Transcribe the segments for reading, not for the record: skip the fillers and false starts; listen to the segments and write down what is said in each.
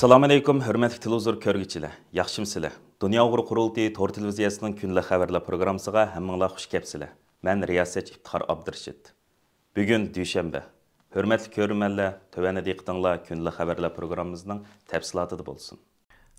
Assalamu alaykum, hörmətli televizor көрgüçiler. Yaxşımsızlar? Dünya Uğur Qurultayı Tor televiziyasının günlük xəbərlər proqramısıga həmminglar xuş kəpsizlər. Mən Riyasət İftixar Abdurşid. Bugün düşənbə. Hörmətli görürmənlər, tövəndə diqqətinizlər günlük xəbərlər proqramımızның təfsilatıda bolsun.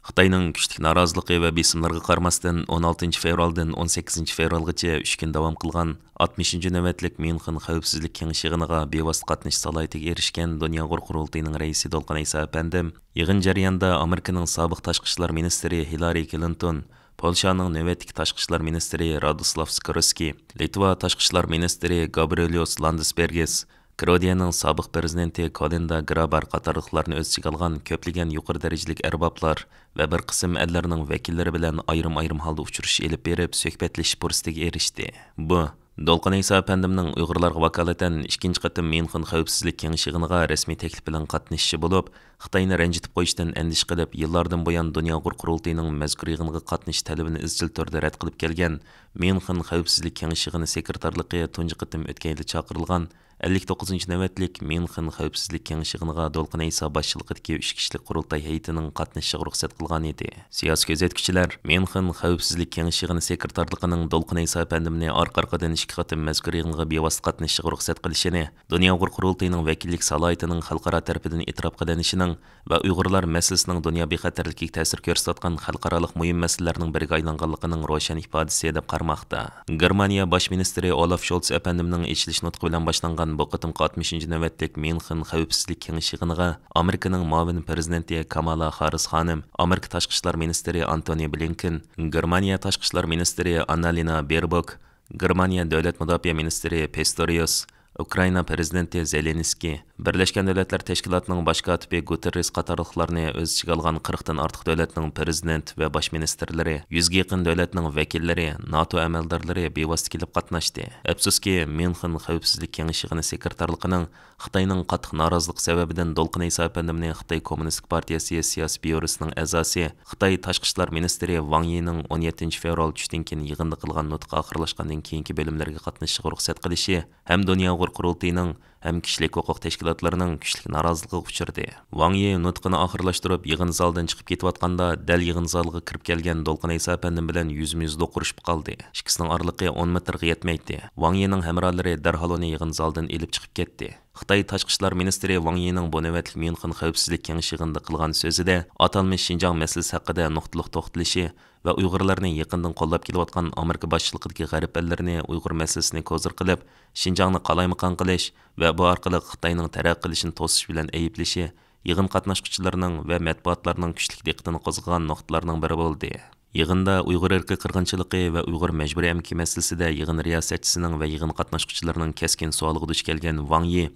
Xitayning kuchli norozilig'i va besimlarga qaramasdan 16 fevraldan 18 fevralgacha 3 kun davom qilgan 60 navbatlik Myunxen xavfsizlik kengashi yig'iniga bevosita qatnashish salohiyatiga erishgan Dunyo qurultayining raisi Dolqin Isa apandim yig'in jarayonida Amerikaning sobiq tashqi ishlar ministri Hillary Clinton, Polshaning navbatdagi tashqi ishlar ministri Radoslav Sikorski, Litva tashqi ishlar ministri Gabrielius Landsbergis, Kroatiyaning sobiq prezidenti Kolinda Grabar qatorliqlarni o'z ichiga olgan ko'plagan yuqori darajalik arboblar va bir qism ellarning vakillari bilan ayrim holda uchrashish elib berib, suhbatlashish fursatiga erishdi. Bu Dolqin Isa apandimning Uyg'urlarga vakolatan ikkinchi qatim Myunxen xavfsizlik kengashi yig'iniga rasmiy taklif bilan qatnashishi bo'lib, Xitoyni ranjitib qo'yishdan andish qilib, yillardan buyon Dunyo qurultayining mazkur yig'iniga qatnashish talabini izchil turda rad qilib kelgan Myunxen xavfsizlik kengashi yig'ini sekretarligi tunji qatim o'tgan yili chaqirilgan 59 navbatlik Myunxen xavfsizlik kengashi yig'iniga Dolqin Isa boshchiligidagi 3 kishilik qurultay hay'atining qatnashishiga ruxsat qilgan edi. Siyosiy kuzatuvchilar Myunxen xavfsizlik kengashi yig'ini sekretarligining Dolqin Isa apandimni orqa-orqadan 2 qatim mazkur yig'inga bevosita qatnashishiga ruxsat qilishini, Dunyo qurultayining vakillik salohiyatining xalqaro tarafidan e'tirof qilinishining va Uyg'urlar masalasining dunyo bexatarligiga ta'sir ko'rsatgan xalqaroliq muhim masalalarning biriga aylanganligining ro'shan ifodasi deb qaramoqda. Germaniya bosh ministri Olaf Scholz apandimning ichilish nutqi bilan boshlangan bu qitimqi 60 navbatlik Myunxen xavfsizlik kengashi yig'iniga Amerikaning muavin prezidenti Kamala Harris xonim, Amerika tashqi ishlar ministri Antony Blinken, Germaniya tashqi ishlar ministri Annalena Baerbock, Germaniya davlat mudofaa ministri Pistorius, Ukraina prezidenti Zelenskiy, Birlashgan Davlatlar Tashkilotining bosh kotibi Guterres qatorliqlarni o'z ichiga olgan 40 dan ortiq davlatning prezident va bosh ministrlari, 100 ga yaqin davlatning vakillari, NATO amaldorlari bevosita kelib qatnashdi. Afsuski, Myunxen xavfsizlik kengashi yig'ini sekretarligining Xitoyning qattiq noroziligi sababidan Dolqin Isa apandimni Xitoy Kommunistik partiyasi siyosiy byurosining a'zosi, Xitoy tashqi ishlar ministri Wang Yining 17 fevral tushdan keyin yig'inda qilgan nutqi oxirlashgandan keyingi bo'limlarga qatnashishiga ruxsat qilishi ham Dunyo qurultayining ham kishilik huquq tashkilotlarining kuchli noroziligiga uchirdi. Wang Yi nutqini oxirlashtirib yig'in zalidan chiqib ketayotganda dal yig'in zaliga kirib kelgan Dolqin Isa apandim bilan yuzma-yuz do'qurishib qoldi. Ikkisining oraliqi 10 metrga yetmaydi. Wang Yining hamrohlari darhol uni yig'in zalidan elib chiqib ketdi. Xitoy tashqi ishlar ministri Wang Yining bu navbatlik Myunxen xavfsizlik kengashi yig'inida qilgan so'zida atalmish Xinjiang masalasi haqida nuqtaliq to'xtalishi va Uyg'urlarni yaqindan qo'llab kelayotgan Amerika boshchiligidagi g'arb ellarini Uyg'ur masalasini ko'zir qilib, Xinjiangni qalaymaqon qilish va bu orqali Xitoyning taraqqiy qilishini to'sish bilan ayblishi yig'in qatnashchilarining va matbuotlarning kuchli diqqatini qo'zg'agan nuqtalarning biri bo'ldi. Yig'inda Uyg'ur irqi qirg'inchiligi va Uyg'ur majburiy emki masalasida yig'in riyosatchisining va yig'in qatnashchilarining keskin savoliga duch kelgan Wang Yi,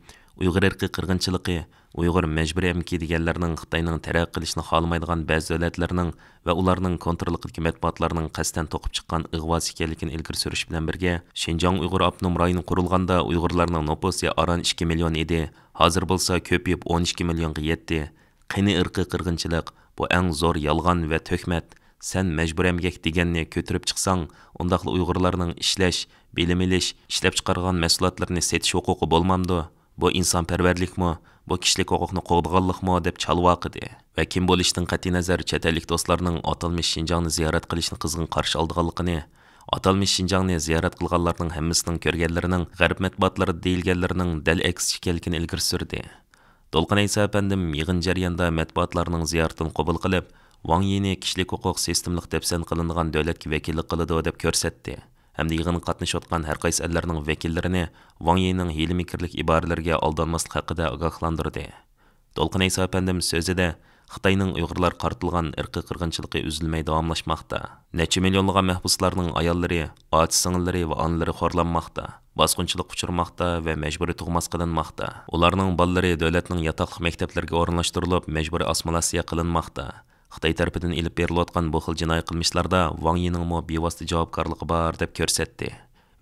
Uyg'ur irqi qirg'inchiligi, Uyg'ur majburiy emki deganlarning Xitoyning taraqqiy qilishni xohlamaydigan ba'zi davlatlarning va ularning kontrolidagi matbuotlarning qasddan to'qib chiqqan ig'vosi ekanligini ilgari surish bilan birga, Xinjiang Uyg'ur avtonom rayoni qurilganda Uyg'urlarning nupusi aran 2 million edi, hozir bo'lsa ko'payib 12 millionga yetdi. Qani irqi qirg'inchilik, bu eng zo'r yolg'on va to'kmat. Sen majburiy emgak deganni ko'tirib chiqsang, undaqli Uyg'urlarning ishlash, bilim olish, ishlab chiqargan mahsulotlarni setish huquqi bo'lmamdi? Bu insonparvarlikmi? Bu kishilik huquqni qo'g'dag'anlikmi deb chalvoqidi. Va kim bo'lishdan qat'iy nazar chet ellik do'stlarning atalmish Xinjiangni ziyorat qilishni qizg'in qarshi olganligini, atalmish Xinjiangni ziyorat qilganlarning hammasining ko'rganlarining g'arb matbuotlarida deyilganlarining dal aksi ekanligini ilgari surdi. Dolqin Isa apandim yig'in jarayonida matbuotlarning ziyoratini qabul qilib, Wang Yini kishilik huquq sistemlik depsan qilingan davlatga vakillik qiladi deb ko'rsatdi. Hamda yig'inga qatnashayotgan har qaysi ellarning vakillarini Wang Yining hiyla-mikrlik iboralarga aldanmaslik haqida ogohlantirdi. Dolqin Isa apandim so'zida Xitoyning Uyg'urlar qartilgan irqiy qirg'inchiligi uzilmay davomlashmoqda. Necha millionlagan mahbuslarning ayollari, och singillari va onalari xo'rlanmoqda. Bosqinchilik uchirmoqda va majburiy tug'mas qilinmoqda. Ularning bolalari davlatning yotoqli maktablarga o'rinlashtirilib, majburiy assimilyatsiya qilinmoqda. Xitoy tarafidan ilib berilayotgan bu xil jinoiy qilmishlarda Wang Yining bevosita javobgarligi bor deb ko'rsatdi.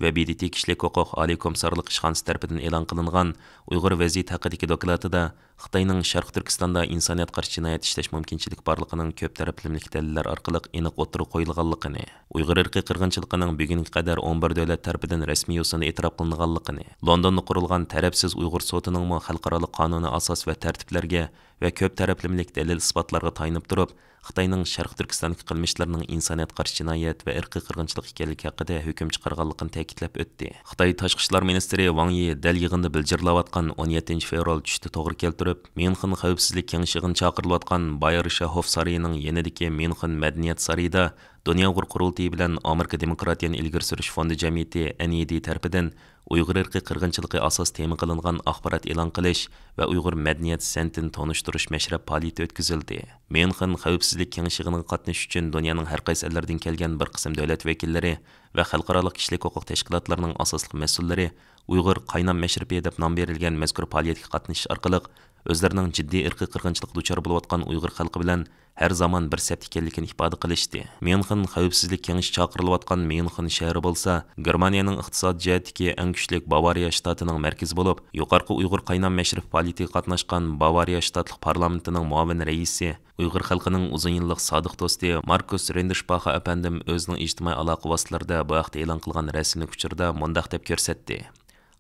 Va BDT kishilik huquq oliy komissarlik ishxonasi tarafidan e'lon qilingan Uyg'ur vaziyati haqidagi dokladida Xitayning Sharq Turkistonda insoniyat qarshi jinoyat ishlash mumkinchilik barligining ko'p taraflimlik dalillar orqali aniq o'tirib qo'yilganligini, Uyg'ur irqiy qirg'inchiligining bugunga qadar 11 davlat tarafidan rasmiy yo'sinda e'tirof qilinganligini, Londonda qurilgan tarafsiz Uyg'ur sotining xalqaro qonuniy asos va tartiblarga va ko'p taraflimlik dalil isbotlarga tayanib turib, Xitayning Sharq Turkistondagi qilmishlarining insoniyat qarshi jinoyat va irqiy qirg'inchilik ekanligi haqida hukm chiqarganligini ta'kidlab o'tdi. Xitoy Tashqi ishlar ministri Wang Yi dal yig'inda bildirlayotgan 17 fevral tushda to'g'ri keltirib, Myunxen xavfsizlik kengashiga chaqirilayotgan Bayerischer Hof sarayining yanidagi Myunxen madaniyat sarayida Dünya Uyg'ur qurultiyi bilan Amerika Demokratiyani ilgari surish fondi jamiyati NED tarafidan Uyg'ur irqiy qirg'inchiligi asos tema qilingan axborot e'lon qilish va Uyg'ur madaniyat sentini tonishtirish mashrab faoliyati o'tkazildi. Myunxen xavfsizlik kengashiga qatnashish uchun dunyoning har qaysi ellaridan kelgan bir qism davlat vakillari va xalqaro kishilik huquq tashkilotlarining asosli mas'ullari Uyg'ur qaynam mashrabi deb nom berilgan mazkur faoliyatga qatnashish orqali o'zlarining jiddiy irqiy qirg'inchilik duchor bo'layotgan Uyg'ur xalqi bilan har zaman bir safda ekanligini ifoda qilishdi. Myunxen xavfsizlik kengashi chaqirilayotgan Myunxen shahri bo'lsa, Germaniyaning iqtisod jihatdagi eng kuchli Bavariya shtatining markazi bo'lib, yuqorqi Uyg'ur qaynam mashrab faoliyatiga qatnashgan Bavariya shtatlik parlamentining muavin raisi, Uyg'ur xalqining uzun yillik sodiq do'sti Markus Renderspacher apandim o'zining ijtimoiy aloqa vositalarida bu haqda e'lon qilgan rasmli uchurda mundaq deb ko'rsatdi.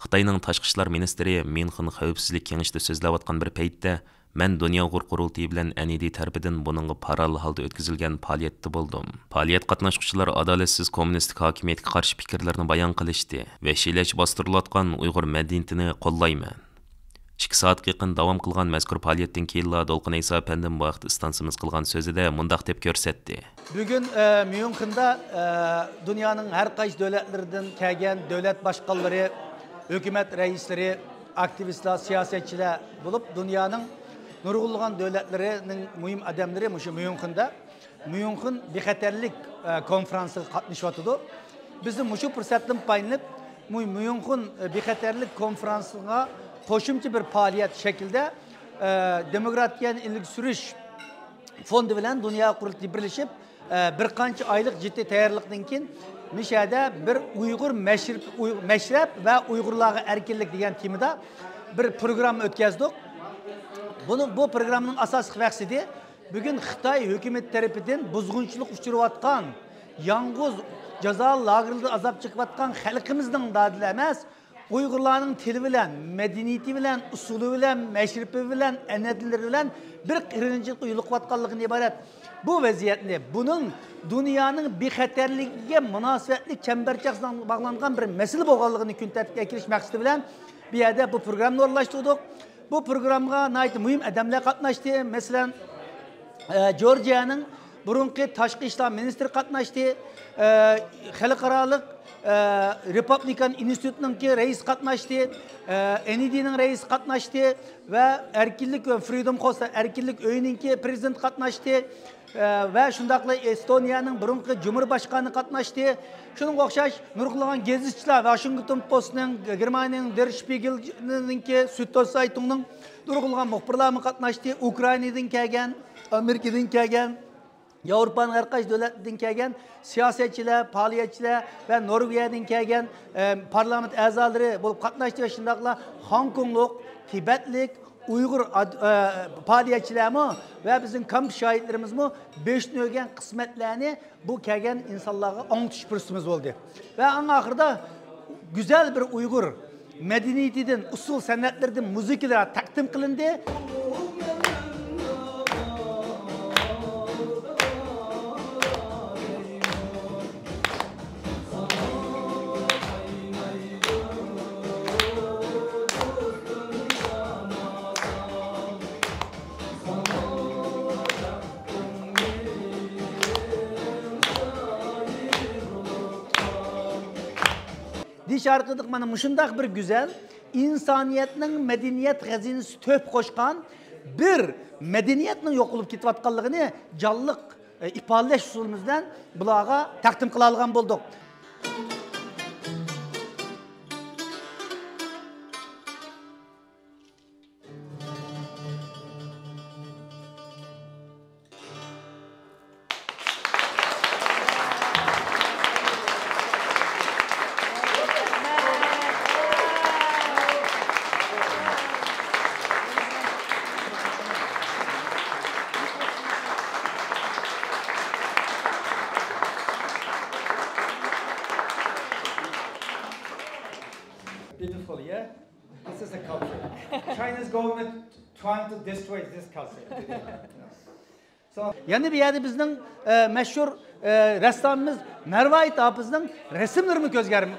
Xitoyning tashqi ishlar ministri Myunxen xavfsizlik kengashida so'zlayotgan bir paytda men Dünya Uyg'ur qurultiyi bilan NED tarafidan buningga parallel holda o'tkazilgan faoliyatda bo'ldim. Faoliyat qatnashuvchilar adolatsiz kommunistik hokimiyatga qarshi fikrlarni bayon qilishdi. Vahshiylash bostirilayotgan Uyg'ur madaniyatini qo'llayman. 2 soatga yaqin davom qilgan mazkur faoliyatdan keyin Dolqin Iso apandim bu vaqt istansimiz qilgan so'zida mundaq deb ko'rsatdi. Bugun Myunxenda dunyoning har qaysi davlatlaridan kelgan davlat boshqarlari, hukumat raislari, aktivistlar, siyosatchilar bo'lib dunyoning nurg'ulg'an davlatlarining muhim odamlari shu Myunxenda Myunxen bexatarlik konferensiga qatnashyotdi. Biz shu fursatdan foydalanib Myunxen bexatarlik konferensiga qo'shimcha bir faoliyat shaklida demokratiyani ilgari surish fondi bilan Dunyo qurultiyi birlashib bir qancha oylik jiddiy tayyorlikdan keyin Mishada bir Uyg'ur mashrab va Uyg'urlarga erkinlik degan temada bir program o'tkazdik. Bu programning asosiy maqsadi bugun Xitoy hukumat tarafidan buzg'unchilik uchrayotgan, yolg'iz jazo lagerlarida azob chekayotgan xalqimizning dardlari emas, Uyg'urlarning tili bilan, madaniyati bilan, usuli bilan, mashrabi bilan, an'analari bilan bir qirg'inchilik yo'liqayotganligidan iborat. Bu vaziyatni, buning dunyoning bexatarligiga munosabatli chambarchasidan bog'langan bir masala bo'lganligini kun tartibga kirish maqsadi bilan bu yerda bu programni o'rnashtirdik. Bu programga nayt muhim odamlar qatnashdi. Masalan, Georgiyaning burunqi tashqi ishlar ministri qatnashdi. Xalqaro Republikan institutining rais qatnashdi. NEDning rais qatnashdi va erkinlik va Freedom House erkinlik uyining prezident qatnashdi. Va shundaqla Estoniyaning burunqi Cumhurbaşkanı qatnashdi. Shunga o'xshash nurg'ulg'an gazitchilar Washington Postning, Germaniyaning Der Spiegelning, Süddeutsche nurg'ulg'an muxbirlar qatnashdi. Ukrainadan kelgan, Amerikadan kelgan, Yevropaning har qaysi davlatidan kelgan siyosatchilar, faoliyatchilar va Norvegiyadan kelgan parlament a'zolari bo'lib qatnashdi va shundaqla Hong Konglik, Tibetlik, Uyg'ur faoliyatchilarmi va bizning kamp shohidlarimizmi 5 nögen qismatlarni bu kelgan insonlarga anglatish fursatimiz bo'ldi. Va eng oxirida güzel bir Uyg'ur madaniyatidan, usul san'atlaridan muzikalar taqdim qilindi. Diş arkadaşlık bana muşundaq bir güzel insaniyetinin medeniyet hazinesi töp koşkan bir medeniyetin yok olup ketayotganligini canlıq ifadalash usulumuzdan bularga taqdim qila olgan bo'ldik. government trying to destroy this culture. Yani bir yerde bizning meşhur ressamımız Mervait Hafızning resimlerini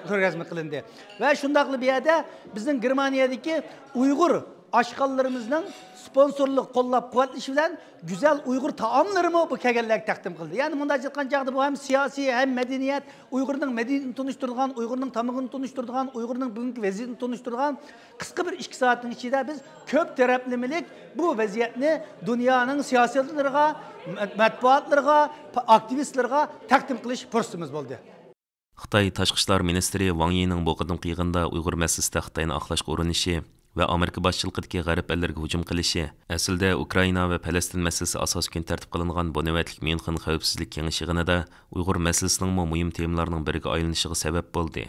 ko'rgazma qilindi. Va shundaqli bir yerde bizning Germaniyadagi Uyg'ur aşqallarimizning sponsorluq qo'llab-quvvatlashi bilan güzel Uyg'ur taomlarini bu kelganlarga taqdim qildi. Ya'ni bunda aytgan chaqda bu ham siyosiy, ham madaniyat, Uyg'urning madaniyatini tunishtirgan, Uyg'urning tamog'ini tunishtirgan, Uyg'urning bugungi vaziyatini tunishtirgan qisqa bir 2 soatning ichida biz ko'p taraflamilik bu vaziyatni dunyoning siyosatchilariga, matbuotlarga, aktivistlarga taqdim qilish fursatimiz bo'ldi. Xitoy Tashqi ishlar ministri Wang Yining bu qadimgi yig'inda Uyg'ur masalasida Xitoyni oqlashga urinishi va Amerika boshchiligidagi g'arb ellarga hujum qilishi, aslida Ukraina va Falastin masalasi asos kun tartib qilingan bu navbatlik Myunxen xavfsizlik kengashi yig'inida Uyg'ur masalasining muhim temalarning biriga aylanishiga sabab bo'ldi.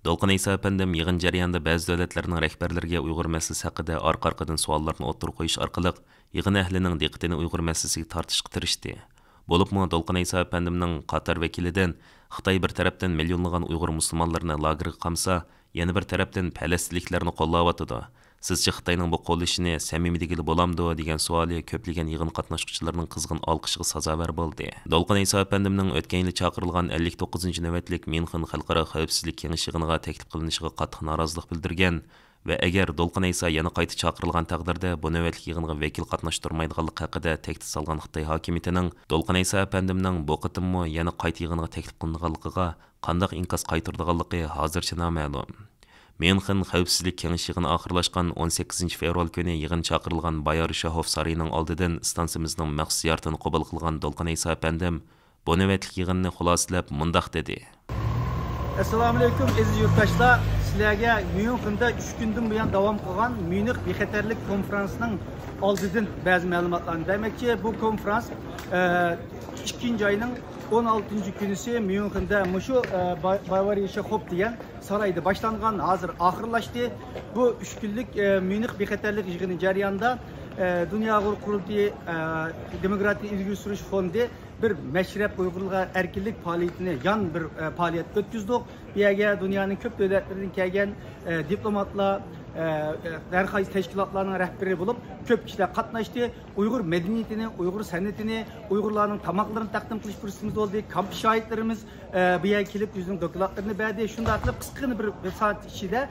Dolqin Isa apandim yig'in jarayonida ba'zi davlatlarning rahbarlariga Uyg'ur masalasi haqida orqa-orqadan savollarni o'tirib qo'yish orqali yig'in ahlining diqqatini Uyg'ur masalasiga tortishga tirishdi. Bo'libmi Dolqin Isa apandimning Qatar vakilidan Xitoy bir tarafdan millionlagan Uyg'ur musulmonlarni lagerga qamsa, yana bir tarafdan falastinliklarni qo'llayotdi. Sizce Xitoyning bu qo'llashini samimiy degili bo'lamdi degan savoli ko'plagan yig'in qatnashchilarining qizg'in olqishiga sazovor bo'ldi. Dolqin Isa apandimning o'tgan yili chaqirilgan 59-navbatlik Myunxen xalqaro xavfsizlik kengashi yig'iniga taklif qilinishiga qattiq norozilik bildirgan va agar Dolqin Isa yana qayta chaqirilgan taqdirda bu navbatlik yig'inga vakil qatnashtirmaydiganligi haqida tahdid solgan Xitoy hokimiyatining Dolqin Isa apandimning bu qitimmi yana qayta yig'inga taklif qilinganligiga qanday inkos qaytirdiganligi hozircha noma'lum. Myunxen xavfsizlik kengashi yig'ini oxirlashgan 18 fevral kuni yig'in chaqirilgan Bayar Shahov sarayining oldidan stansimizning maxsus ziyoratini qabul qilgan Dolqin Isa apandim bu navbatlik yig'inni xulosalab mundaq dedi. Assalomu alaykum aziz yurtdoshlar. Sizlarga Myunxenda 3 kundan buyon davom qilgan Myunx bexatarlik konferensining oldidan ba'zi ma'lumotlarni demakchi, bu konferens 2 oyning 16 kunisi Myunxenda mushu Bavariya Shahov degan sarayda boshlangan, hozir oxirlashdi. Bu 3 kunlik Myunx bexatarlik yig'ini jarayonida Dünya Qurultayı Demokratik İlgi Sürüş Fondi bir meşrep Uygurluğa erkinlik faaliyetini yan bir faaliyet ötküzdük. Bir yerde dünyanın köp devletlerinden kelgen diplomatlar, her qaysi teşkilatlarının rehberi bulup köp kişiler katnaştı. Uygur medeniyetini, Uygur sanatını, Uygurların tamaklarını takdim kılış fırsatımız oldu. Kamp şahitlerimiz bir yer kelip yüzünün dokülatlarını verdi. Şunda atılıp kıskını bir saat içinde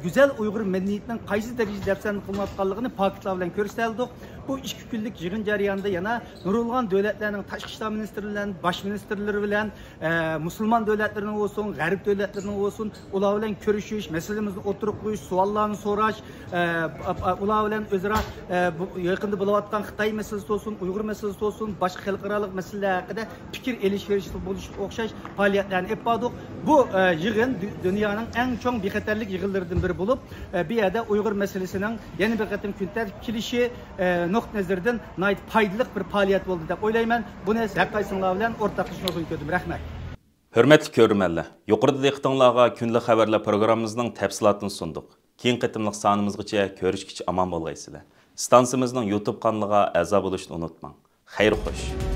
güzel Uygur medeniyetinin qaysi derecede defterini kılınatkanlığını paketler bilen gösterdik. Bu 2 günlük yığın jarayonida yana nurulgan devletlerinin Tashqi ishlar ministerlarining baş ministerleri bilen Müslüman devletlerinin olsun, G'arb devletlerinin olsun, ular bilen görüşüş, meselemizni o'tirib qo'yish, savollarni so'rash, ular bilen o'zaro yaqinda bo'layotgan Xitoy meselesi olsun, Uyg'ur meselesi olsun, boshqa xalqaro masalalar haqida fikr elish-verish bo'lish o'xshash faoliyatlarni olib bordik. Bu yığın dunyoning eng chong bexatarlik yig'inlaridan biri bo'lib, bu yerda Uyg'ur meselesining yana bir qatim kun tartib kelishi nokta nazardan nayt faydalı bir faaliyet oldu deb o'ylayman. Buni haqqaysinglar bilan o'rtoqlashishni ko'rdim. Rahmat. Hurmatli ko'rmanlar, yuqorida diqqatingizga kunlik xabarlar programmamizning tafsilotini sundik. Keyin qitimliq sonimizgacha ko'rishgacha omon bo'lgaysizlar. Stansiyamizning YouTube kanaliga a'zo bo'lishni unutmang. Xayr xo'sh.